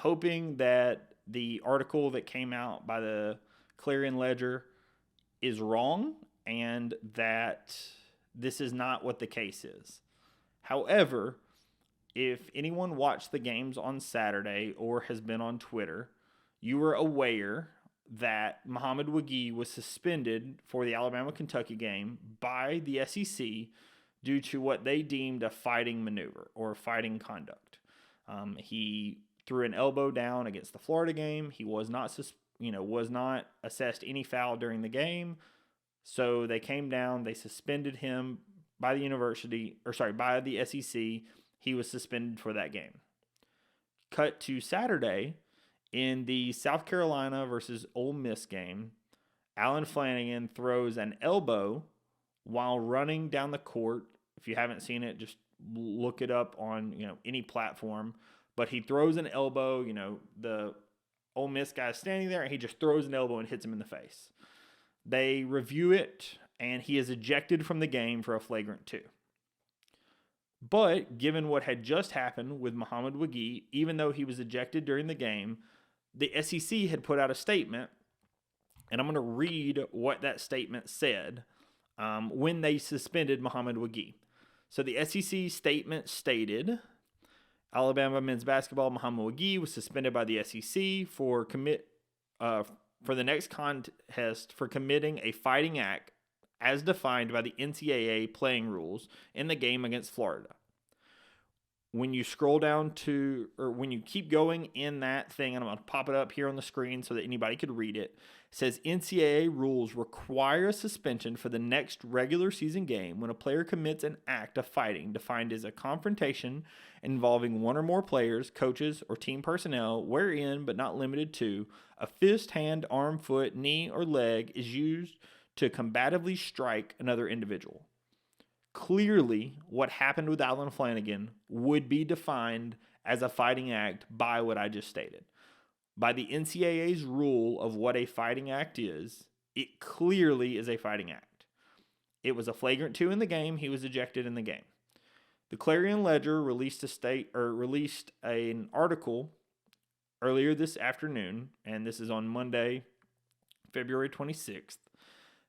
hoping that the article that came out by the Clarion Ledger is wrong and that this is not what the case is. However, if anyone watched the games on Saturday or has been on Twitter, you were aware that Muhammad Wagi was suspended for the Alabama-Kentucky game by the SEC due to what they deemed a fighting maneuver or fighting conduct. He threw an elbow down against the Florida game. He was not assessed any foul during the game. So they came down, they suspended him by the SEC. He was suspended for that game. Cut to Saturday in the South Carolina versus Ole Miss game. Allen Flanigan throws an elbow while running down the court. If you haven't seen it, just look it up on any platform. But he throws an elbow. The Ole Miss guy is standing there, and he just throws an elbow and hits him in the face. They review it, and he is ejected from the game for a flagrant 2. But given what had just happened with Muhammad Wagi, even though he was ejected during the game, the SEC had put out a statement, and I'm going to read what that statement said when they suspended Muhammad Wagi. So the SEC statement stated, Alabama men's basketball Muhammad Wagi was suspended by the SEC for the next contest for committing a fighting act as defined by the NCAA playing rules in the game against Florida. When you scroll down when you keep going in that thing, and I'm going to pop it up here on the screen so that anybody could read it, says NCAA rules require a suspension for the next regular season game when a player commits an act of fighting defined as a confrontation involving one or more players, coaches, or team personnel, wherein, but not limited to, a fist, hand, arm, foot, knee, or leg is used to combatively strike another individual. Clearly, what happened with Allen Flanigan would be defined as a fighting act by what I just stated. By the NCAA's rule of what a fighting act is, it clearly is a fighting act. It was a flagrant 2 in the game. He was ejected in the game. The Clarion Ledger released an article earlier this afternoon, and this is on Monday, February 26th,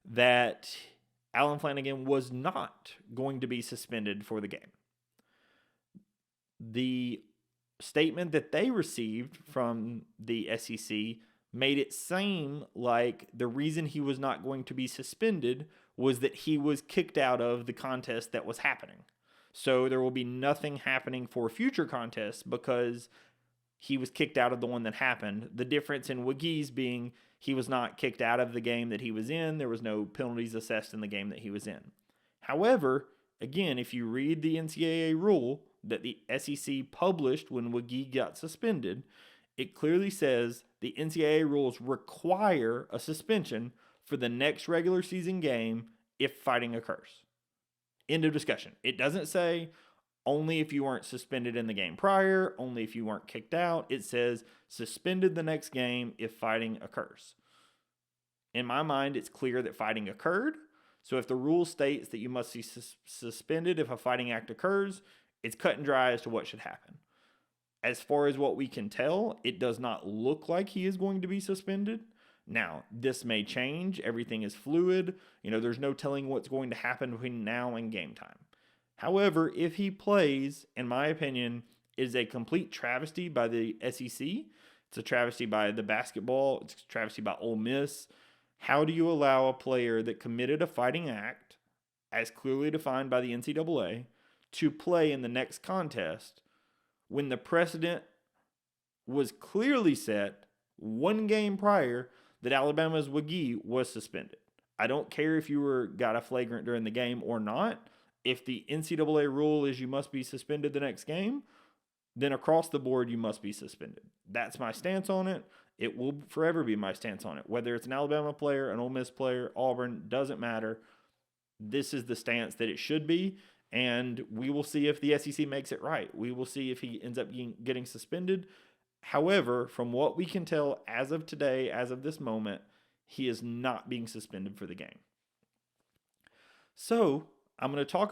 that Allen Flanigan was not going to be suspended for the game. The statement that they received from the SEC made it seem like the reason he was not going to be suspended was that he was kicked out of the contest that was happening. So there will be nothing happening for future contests because he was kicked out of the one that happened. The difference in Wagi's being he was not kicked out of the game that he was in. There was no penalties assessed in the game that he was in. However, again, if you read the NCAA rule that the SEC published when Wagi got suspended, it clearly says the NCAA rules require a suspension for the next regular season game if fighting occurs. End of discussion. It doesn't say only if you weren't suspended in the game prior, only if you weren't kicked out. It says suspended the next game if fighting occurs. In my mind, it's clear that fighting occurred. So if the rule states that you must be suspended if a fighting act occurs, it's cut and dry as to what should happen. As far as what we can tell, it does not look like he is going to be suspended. Now, this may change. Everything is fluid. There's no telling what's going to happen between now and game time. However, if he plays, in my opinion, is a complete travesty by the SEC. It's a travesty by the basketball. It's a travesty by Ole Miss. How do you allow a player that committed a fighting act, as clearly defined by the NCAA, to play in the next contest when the precedent was clearly set one game prior that Alabama's Wagi was suspended? I don't care if you got a flagrant during the game or not. If the NCAA rule is you must be suspended the next game, then across the board you must be suspended. That's my stance on it. It will forever be my stance on it. Whether it's an Alabama player, an Ole Miss player, Auburn, doesn't matter. This is the stance that it should be, and we will see if the SEC makes it right. We will see if he ends up getting suspended. However, from what we can tell as of today, as of this moment, he is not being suspended for the game. So I'm going to talk about